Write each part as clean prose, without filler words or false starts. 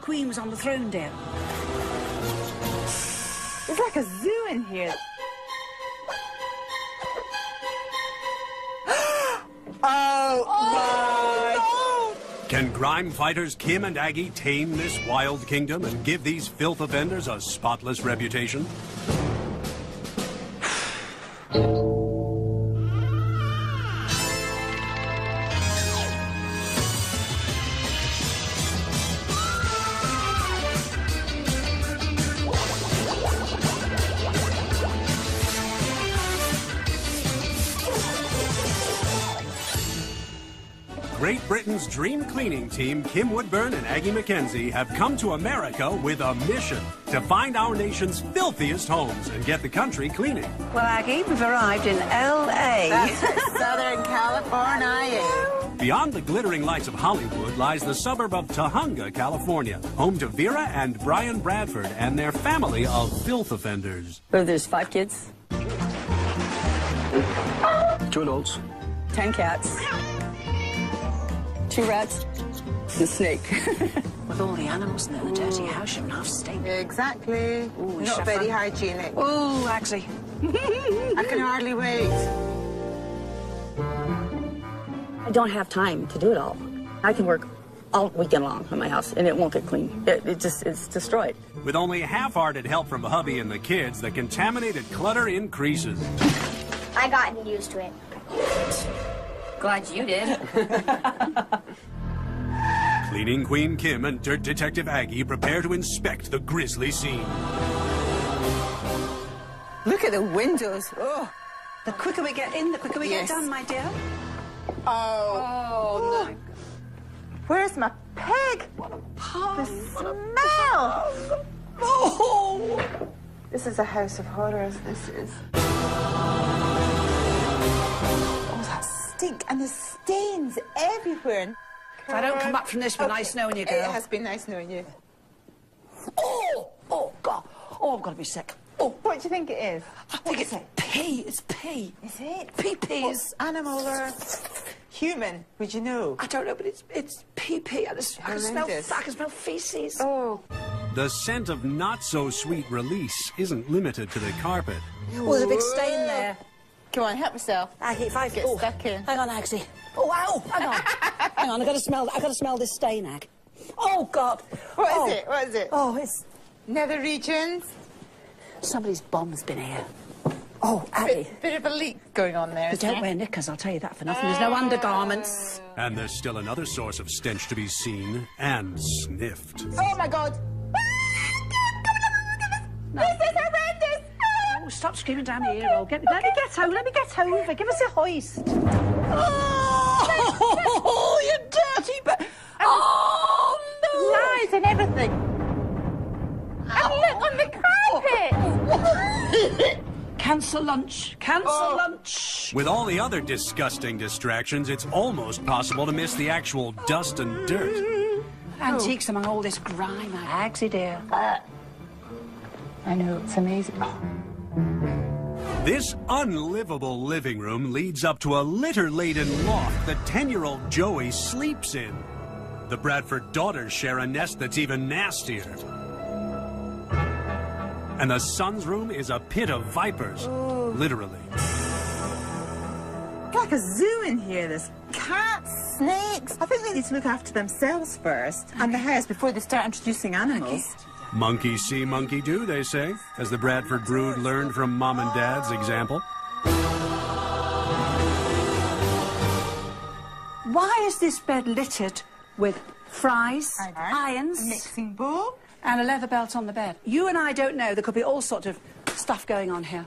Queen was on the throne, dear. It's like a zoo in here. Oh, my! Can crime fighters Kim and Aggie tame this wild kingdom and give these filth offenders a spotless reputation? Great Britain's dream cleaning team, Kim Woodburn and Aggie McKenzie, have come to America with a mission to find our nation's filthiest homes and get the country cleaning. Well, Aggie, we've arrived in L.A. That's Southern California. Beyond the glittering lights of Hollywood lies the suburb of Tujunga, California, home to Vera and Brian Bradford and their family of filth offenders. Well, there's 5 kids. 2 adults. 10 cats. 2 rats. And a snake. With all the animals in the dirty house, you have stink. Exactly. Ooh, not very hygienic. Oh, actually. I can hardly wait. I don't have time to do it all. I can work all weekend long in my house, and it won't get clean. It's destroyed. With only half-hearted help from hubby and the kids, the contaminated clutter increases. I gotten used to it. Glad you did. Cleaning Queen Kim and Dirt Detective Aggie prepare to inspect the grisly scene. Look at the windows. Oh. The quicker we get in, the quicker we get done, my dear. Oh, no. Where's my pig? The smell. Oh. This is a house of horrors, this is. Oh, that stink and the stains everywhere. If I don't come up from this, it's been nice knowing you, girl. It has been nice knowing you. Oh, God. Oh, I'm going to be sick. Oh, what do you think it is? I think it's pee. It's pee. Is it? Pee-pees. Animal or human? Would you know? I don't know, but it's pee-pee. I can smell feces. Oh. The scent of not-so-sweet release isn't limited to the carpet. Oh, there's a big stain there. Come on, help yourself. Aggie, if I get stuck in. Hang on, Aggie. Oh, ow! Hang on. Hang on, I've got to smell this stain, Ag. Oh, God. What is it? What is it? Oh, it's... Nether regions? Somebody's bomb's been here. Oh, Aggie. Bit of a leak going on there. But don't wear knickers, I'll tell you that for nothing. There's no undergarments. And there's still another source of stench to be seen and sniffed. Oh, my God. No. This is horrendous. Oh, stop screaming down here. Oh, let me get over. Give us a hoist. Oh, you dirty oh, no. Lies and everything. And look on the carpet. Cancel lunch. Cancel lunch. With all the other disgusting distractions, it's almost possible to miss the actual dust and dirt. Antiques among all this grime, Agsy dear. I know, it's amazing. This unlivable living room leads up to a litter-laden loft that 10-year-old Joey sleeps in. The Bradford daughters share a nest that's even nastier. And the son's room is a pit of vipers, literally. It's like a zoo in here. There's cats, snakes. I think they need to look after themselves first and the house before they start introducing animals. Monkey see, monkey do, they say, as the Bradford brood learned from Mom and Dad's example. Why is this bed littered with fries, irons, a mixing bowl, and a leather belt on the bed? You and I don't know. There could be all sorts of stuff going on here.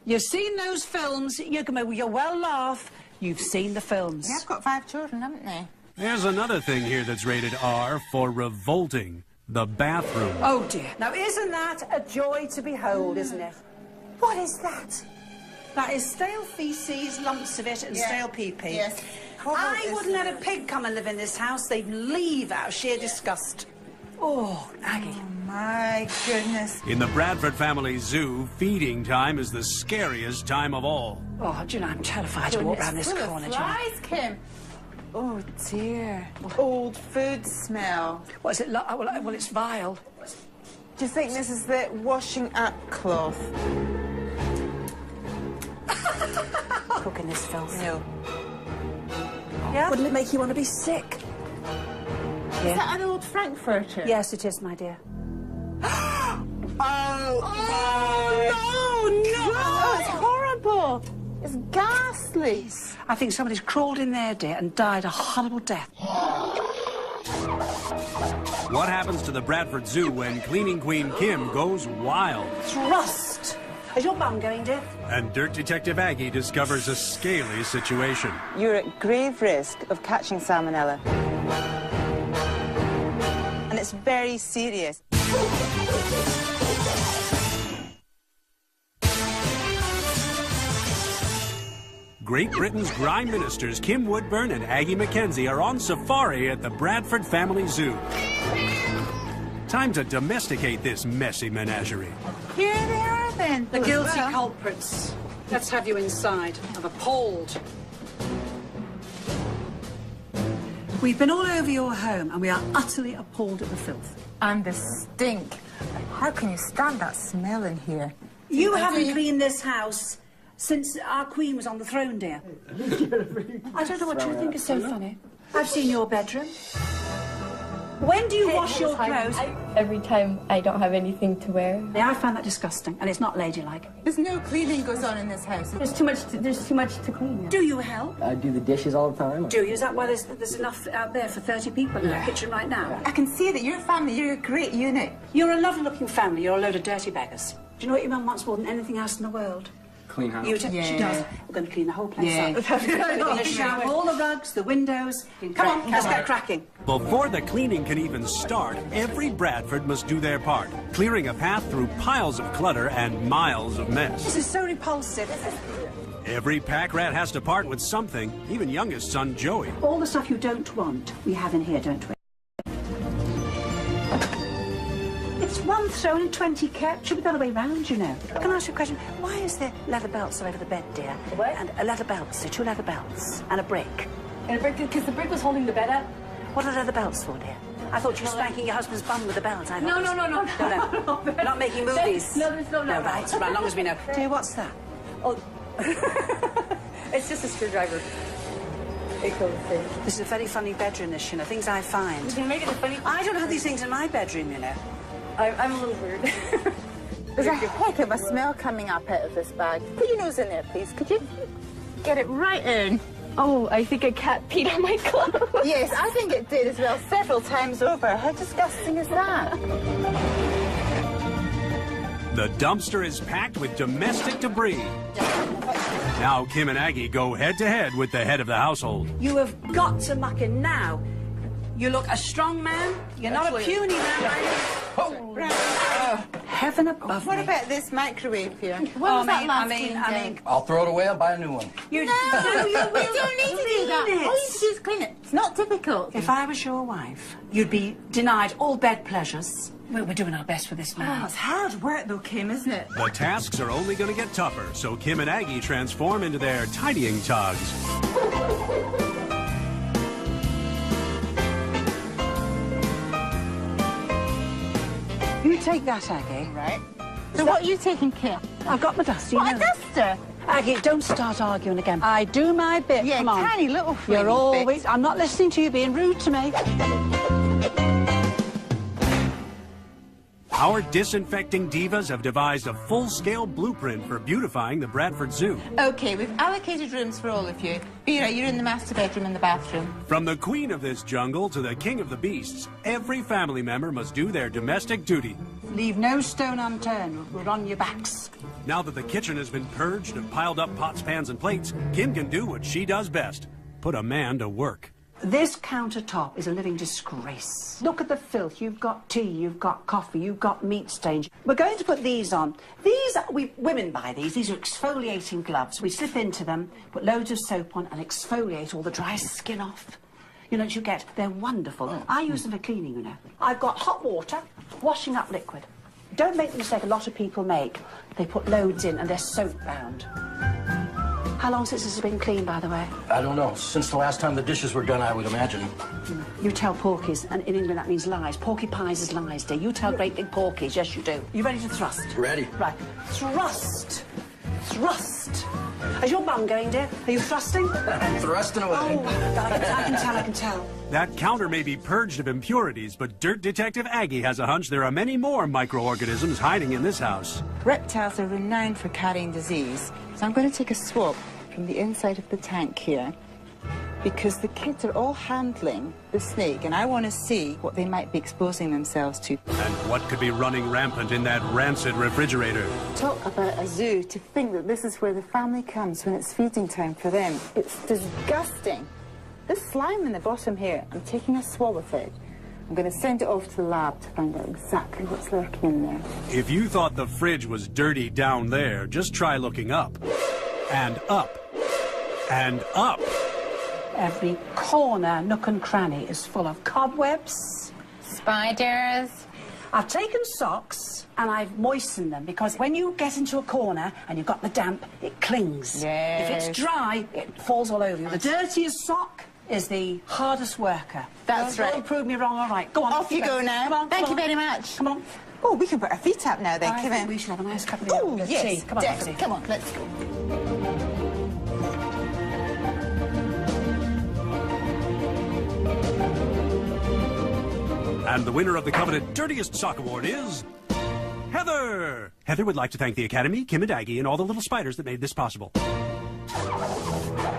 You've seen those films. You'll well laugh. You've seen the films. They've got 5 children, haven't they? There's another thing here that's rated R for revolting. The bathroom. Oh, dear. Now, isn't that a joy to behold, isn't it? What is that? That is stale feces, lumps of it, and stale pee-pee. Yes. I wouldn't let a pig come and live in this house. They'd leave out of sheer disgust. Oh, Aggie. Oh, my goodness. In the Bradford family zoo, feeding time is the scariest time of all. Oh, do you know, I'm terrified to walk around this corner, do you know? Flies, Kim. Oh, dear. Old food smell. What is it like? Well, it's vile. Do you think this is the washing up cloth? Cooking this filth. No. Yeah? Wouldn't it make you want to be sick? Is that an old Frankfurter? Yes, it is, my dear. Oh, no, it's horrible. It's ghastly. I think somebody's crawled in there, dear, and died a horrible death. What happens to the Bradford Zoo when cleaning queen Kim goes wild? It's rust. Is your bum going, dear? And Dirt Detective Aggie discovers a scaly situation. You're at grave risk of catching salmonella. And it's very serious. Great Britain's grime ministers Kim Woodburn and Aggie Mackenzie are on safari at the Bradford Family Zoo. Time to domesticate this messy menagerie. Here they are, then. The guilty culprits. Let's have you inside. I'm appalled. We've been all over your home and we are utterly appalled at the filth. And the stink. How can you stand that smell in here? You haven't cleaned this house since our queen was on the throne, dear. I don't know what you think is so funny. I've seen your bedroom. When do you wash your clothes? Every time I don't have anything to wear. Yeah, I find that disgusting, and it's not ladylike. There's no cleaning goes on in this house. There's too much to clean. Do you help? I do the dishes all the time. Do you? Is that why there's enough out there for 30 people in our kitchen right now? I can see that your family, you're a great unit. You're a lovely-looking family. You're a load of dirty beggars. Do you know what your mum wants more than anything else in the world? Clean house. She does. We're going to clean the whole place Yeah. up. We're going to shower all the rugs, the windows. Come on, let's get cracking. Before the cleaning can even start, every Bradford must do their part, clearing a path through piles of clutter and miles of mess. This is so repulsive. Every pack rat has to part with something, even youngest son Joey. All the stuff you don't want, we have in here, don't we? It's one thrown and 20 kept. Should be the other way round, you know. Can I ask you a question? Why is there leather belts all over the bed, dear? What? And leather belts. There are 2 leather belts and a brick. And a brick, because the brick was holding the bed up. What are leather belts for, dear? I thought you were spanking your husband's bum with a belt. No. We're not making movies. There's no. Right, as long as we know. Dear, what's that? Oh, it's just a screwdriver. It goes in. This is a very funny bedroom, this, you know, things I find. You can make it a funny. I don't have these things in my bedroom, you know. I'm a little weird. There's a heck of a smell coming up out of this bag. Put your nose in there, please. Could you get it right in? Oh, I think a cat peed on my clothes. Yes, I think it did as well, several times over. How disgusting is that? The dumpster is packed with domestic debris. Now Kim and Aggie go head-to-head with the head of the household. You have got to muck in now. You look a strong man. You're not a puny man. Heaven above What me. about this microwave here? When was that last cleaned down? I'll throw it away and buy a new one. You We don't need to do that. Clean it. All you need to do is clean it. It's not difficult. If I was your wife, you'd be denied all bed pleasures. We're doing our best for this man. Oh, it's hard work though, Kim, isn't it? The tasks are only going to get tougher, so Kim and Aggie transform into their tidying togs. You take that, Aggie. Right. So what are you taking, Kim? I've got my duster, you What, a know. duster? Aggie, don't start arguing again. I do my bit. Yeah, Come on. tiny little You're flaming always... bits. I'm not listening to you being rude to me. Our disinfecting divas have devised a full-scale blueprint for beautifying the Bradford Zoo. Okay, we've allocated rooms for all of you. Vera, you're in the master bedroom and the bathroom. From the queen of this jungle to the king of the beasts, every family member must do their domestic duty. Leave no stone unturned. We're on your backs. Now that the kitchen has been purged and piled up pots, pans, and plates, Kim can do what she does best, put a man to work. This countertop is a living disgrace. Look at the filth. You've got tea, you've got coffee, you've got meat stains. We're going to put these on. Women buy these. These are exfoliating gloves. We slip into them, put loads of soap on and exfoliate all the dry skin off. You know what you get? They're wonderful. I use them for cleaning, you know. I've got hot water, washing up liquid. Don't make the mistake a lot of people make. They put loads in and they're soap bound. How long since this has been cleaned, by the way? I don't know. Since the last time the dishes were done, I would imagine. You tell porkies, and in England that means lies. Porky pies is lies, dear. You tell great big porkies, yes you do. You ready to thrust? Ready. Right. Thrust. Thrust. Is your bum going, dear? Are you thrusting? I'm thrusting away. Oh, I can tell. That counter may be purged of impurities, but Dirt Detective Aggie has a hunch there are many more microorganisms hiding in this house. Reptiles are renowned for carrying disease, so I'm going to take a swab from the inside of the tank here, because the kids are all handling the snake, and I want to see what they might be exposing themselves to. And what could be running rampant in that rancid refrigerator? Talk about a zoo. To think that this is where the family comes when it's feeding time for them. It's disgusting. This slime in the bottom here, I'm taking a swab of it. I'm going to send it off to the lab to find out exactly what's lurking in there. If you thought the fridge was dirty down there, just try looking up. And up. And up. Every corner, nook and cranny is full of cobwebs. Spiders. I've taken socks and I've moistened them because when you get into a corner and you've got the damp, it clings. Yes. If it's dry, it falls all over you. The dirtiest sock is the hardest worker. That's right. Don't prove me wrong, all right. Go on. Off you go now. Come on, Thank come you on. very much. Come on. Oh, we can put our feet up now then. I Come think in. we should have a nice cup of Oh, tea. yes. Come on, Definitely. Anthony. Come on, let's go. And the winner of the coveted Dirtiest Sock Award is... Heather! Heather would like to thank the Academy, Kim and Aggie, and all the little spiders that made this possible.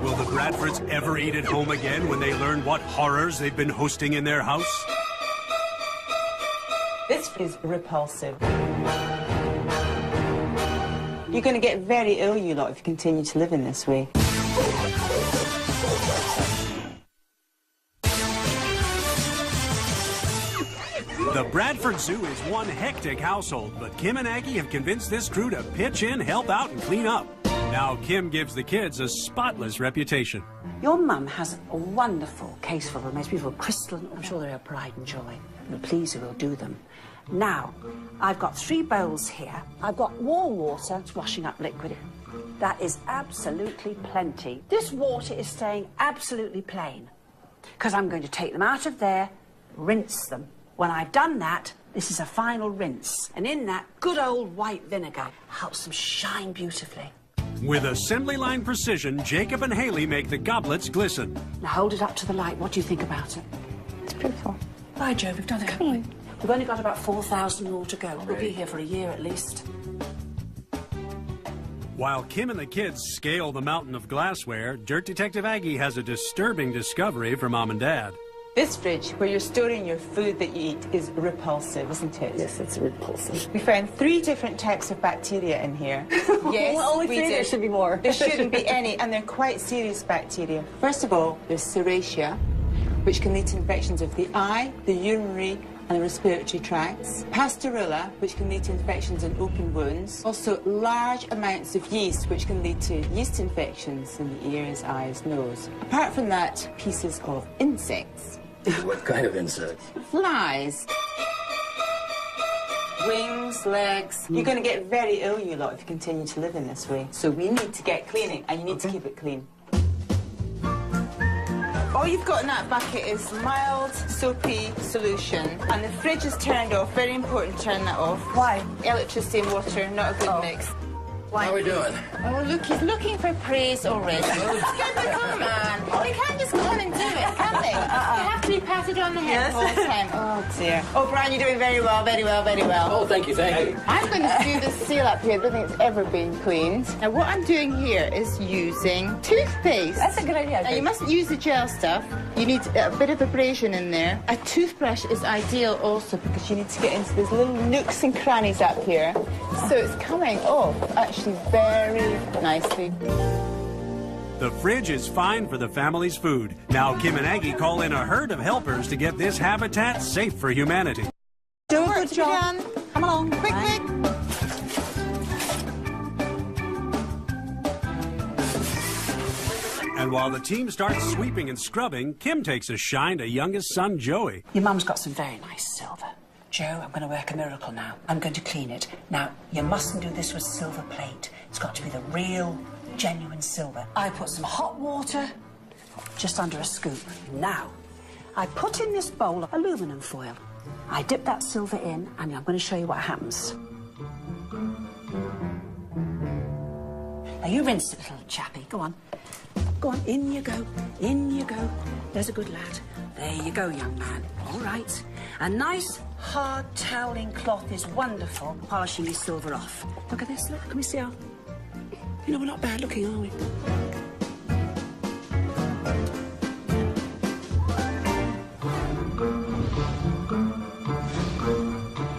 Will the Bradfords ever eat at home again when they learn what horrors they've been hosting in their house? This is repulsive. You're going to get very ill, you lot, if you continue to live in this way. The Bradford Zoo is one hectic household, but Kim and Aggie have convinced this crew to pitch in, help out, and clean up. Now Kim gives the kids a spotless reputation. Your mum has a wonderful case full of the most beautiful crystal. I'm sure they're her pride and joy. We're pleased we will do them. Now, I've got 3 bowls here. I've got warm water. It's washing up liquid. That is absolutely plenty. This water is staying absolutely plain because I'm going to take them out of there, rinse them. When I've done that, this is a final rinse. And in that, good old white vinegar helps them shine beautifully. With assembly line precision, Jacob and Haley make the goblets glisten. Now hold it up to the light. What do you think about it? It's beautiful. By Jove, we've done it. Come on. We've only got about 4,000 more to go. We'll be here for a year at least. While Kim and the kids scale the mountain of glassware, Dirt Detective Aggie has a disturbing discovery for Mom and Dad. This fridge, where you're storing your food that you eat, is repulsive, isn't it? Yes, it's repulsive. We found 3 different types of bacteria in here. Yes, Well, only we 3, did. there should be more. There shouldn't be any, and they're quite serious bacteria. First of all, there's Serratia, which can lead to infections of the eye, the urinary, and the respiratory tracts. Pastorella, which can lead to infections in open wounds. Also, large amounts of yeast, which can lead to yeast infections in the ears, eyes, nose. Apart from that, pieces of insects. What kind of insect? Flies. Wings, legs. You're going to get very ill, you lot, if you continue to live in this way. So we need to get cleaning, and you need to keep it clean. All you've got in that bucket is mild, soapy solution. And the fridge is turned off. Very important to turn that off. Why? Electricity and water, not a good mix. How are we doing? Oh, look, he's looking for praise already. Come on. We can't just come and do it, can we? You have to be patted on the head the whole time. Oh, dear. Oh, Brian, you're doing very well, very well, very well. Oh, thank you, thank you. I'm going to do this seal up here. I don't think it's ever been cleaned. Now, what I'm doing here is using toothpaste. That's a good idea. Now, you mustn't use the gel stuff. You need a bit of abrasion in there. A toothbrush is ideal also because you need to get into these little nooks and crannies up here. So it's coming off actually very nicely. The fridge is fine for the family's food. Now Kim and Aggie call in a herd of helpers to get this habitat safe for humanity. Do a good job. Come along. Quick, quick. And while the team starts sweeping and scrubbing, Kim takes a shine to youngest son Joey. Your mum's got some very nice silver. Joe, I'm going to work a miracle now. I'm going to clean it. Now, you mustn't do this with silver plate. It's got to be the real genuine silver. I put some hot water just under a scoop. Now, I put in this bowl of aluminum foil. I dip that silver in, and I'm going to show you what happens. Now, you rinse it, little chappie. Go on. Go on, in you go. In you go. There's a good lad. There you go, young man. All right. A nice, hard toweling cloth is wonderful for polishing your silver off. Look at this, look. Can we see how... You know, we're not bad looking, are we?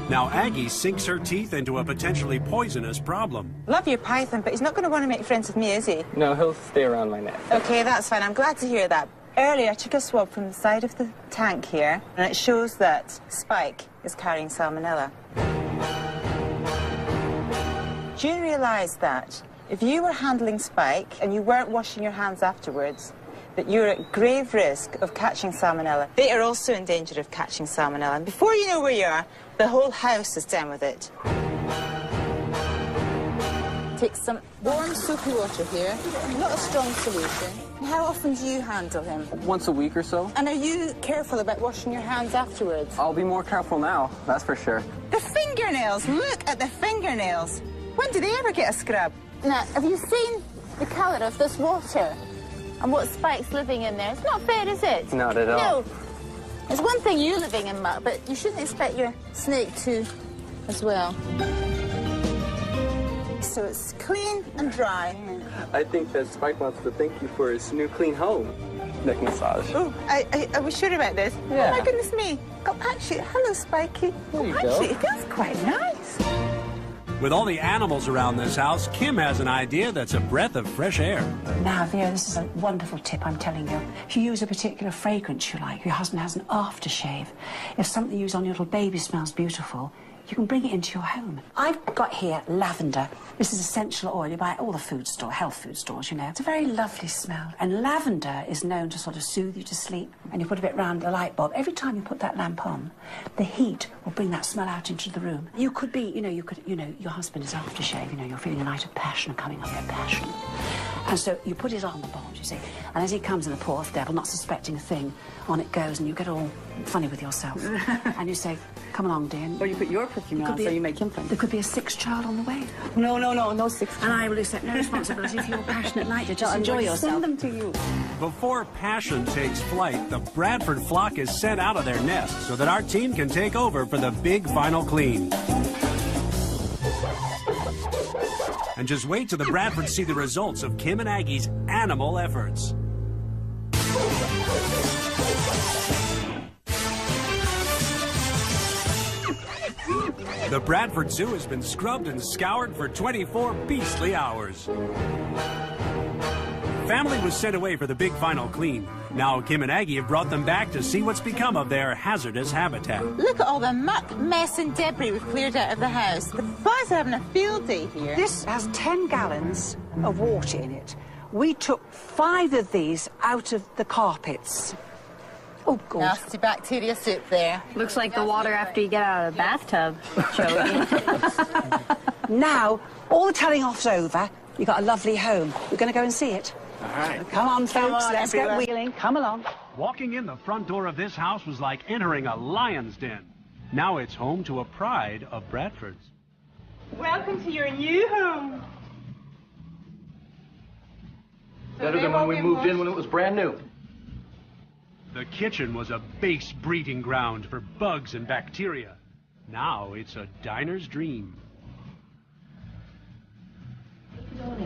Now Aggie sinks her teeth into a potentially poisonous problem. Love your python, but he's not going to want to make friends with me, is he? No, he'll stay around my neck. Okay, that's fine. I'm glad to hear that. Earlier, I took a swab from the side of the tank here, and it shows that Spike is carrying salmonella. Do you realise that if you were handling Spike and you weren't washing your hands afterwards, that you're at grave risk of catching salmonella? They are also in danger of catching salmonella. And before you know where you are, the whole house is down with it. Take some warm soapy water here, not a strong solution. How often do you handle him? Once a week or so. And are you careful about washing your hands afterwards? I'll be more careful now, that's for sure. The fingernails! Look at the fingernails! When did they ever get a scrub? Now, have you seen the colour of this water? And what Spike's living in there? It's not fair, is it? Not at all. No. It's one thing you living in muck, but you shouldn't expect your snake to as well. So it's clean and dry. I think that Spike wants to thank you for his new clean home. Neck massage. Oh, are we sure about this? Yeah. Oh my goodness me. Oh, actually, hello, Spikey. There you Actually, go. it feels quite nice. With all the animals around this house, Kim has an idea that's a breath of fresh air. Now, Vera, this is a wonderful tip, I'm telling you. If you use a particular fragrance you like, your husband has an aftershave. If something you use on your little baby smells beautiful, you can bring it into your home. I've got here lavender. This is essential oil. You buy it at all the food store, health food stores, you know. It's a very lovely smell. And lavender is known to sort of soothe you to sleep. And you put a bit round the light bulb. Every time you put that lamp on, the heat will bring that smell out into the room. You could be, your husband is aftershave, you're feeling a night of passion coming on, your passion. And so you put it on the bulb, you see. And as he comes in, the poor devil, not suspecting a thing, on it goes, and you get all funny with yourself. And you say, come along, dear. Or you put your perfume on, so you make him funny. There could be a sixth child on the way. No sixth. And I will accept no responsibility for your passionate night. Just enjoy yourself. Send them to you. Before passion takes flight, the Bradford flock is sent out of their nest so that our team can take over for the big final clean. And just wait till the Bradfords see the results of Kim and Aggie's animal efforts. The Bradford Zoo has been scrubbed and scoured for 24 beastly hours. Family was sent away for the big final clean. Now Kim and Aggie have brought them back to see what's become of their hazardous habitat. Look at all the muck, mess and debris we've cleared out of the house. The flies are having a field day here. This has 10 gallons of water in it. We took 5 of these out of the carpets. Oh, God. Nasty bacteria soup there. Looks like the water after you get out of the bathtub, Jody. Now, all the telling off's over. You've got a lovely home. We're going to go and see it. All right. Come on, folks. on, Let's everyone. get wheeling. Come along. Walking in the front door of this house was like entering a lion's den. Now it's home to a pride of Bradfords. Welcome to your new home. Better than when we moved in when it was brand new. The kitchen was a base breeding ground for bugs and bacteria. Now it's a diner's dream.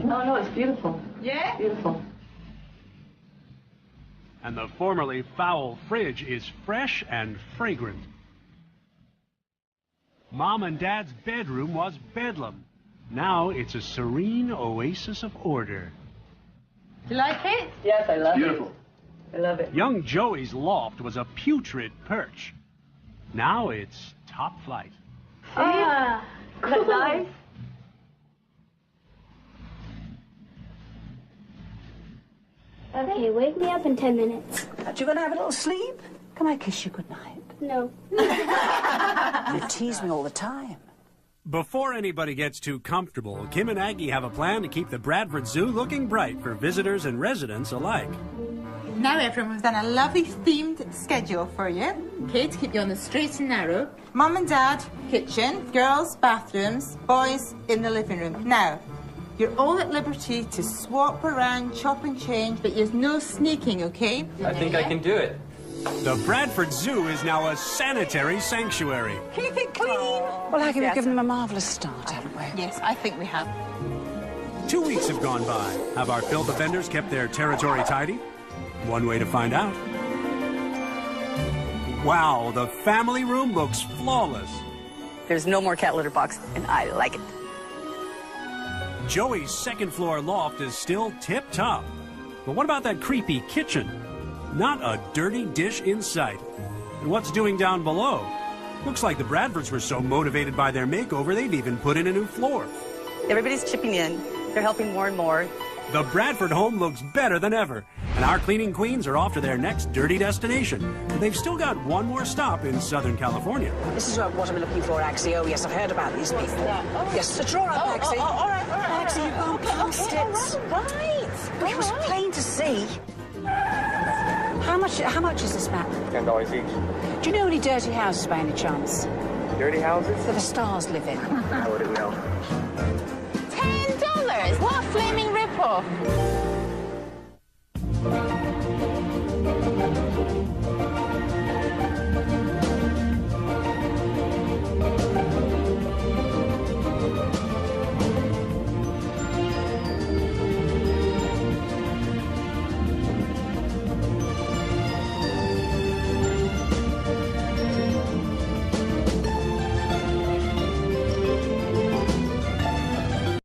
No, it's beautiful. Yeah? Beautiful. And the formerly foul fridge is fresh and fragrant. Mom and Dad's bedroom was bedlam. Now it's a serene oasis of order. Do you like it? Yes, I love Beautiful. it. I love it. Young Joey's loft was a putrid perch. Now it's top flight. Ah, is that nice? Okay, wake me up in 10 minutes. You going to have a little sleep? Can I kiss you goodnight? No. You tease me all the time. Before anybody gets too comfortable, Kim and Aggie have a plan to keep the Bradford Zoo looking bright for visitors and residents alike. Now, everyone, we've done a lovely themed schedule for you, okay, to keep you on the straight and narrow. Mum and Dad, kitchen, girls, bathrooms, boys in the living room. Now, you're all at liberty to swap around, chop and change, but there's no sneaking, okay? I think I can do it. The Bradford Zoo is now a sanitary sanctuary. Keep it clean. Well, Aggie, we've given them a marvellous start, haven't we? Yes, I think we have. 2 weeks have gone by. Have our filth offenders kept their territory tidy? One way to find out. Wow, the family room looks flawless. There's no more cat litter box, and I like it. Joey's second floor loft is still tip-top. But what about that creepy kitchen? Not a dirty dish in sight. And what's doing down below? Looks like the Bradfords were so motivated by their makeover, they've even put in a new floor. Everybody's chipping in. They're helping more and more. The Bradford home looks better than ever, and our cleaning queens are off to their next dirty destination. But they've still got one more stop in Southern California. This is what I'm looking for, Agsy. Oh, yes, I've heard about these people. Yes, so draw up, Agsy. all right. Agsy, you've gone past it. Right. But it was plain to see. How much is this map? $10 each. Do you know any dirty houses by any chance? Dirty houses? That the stars live in? I wouldn't know. $10? What a flaming rip-off.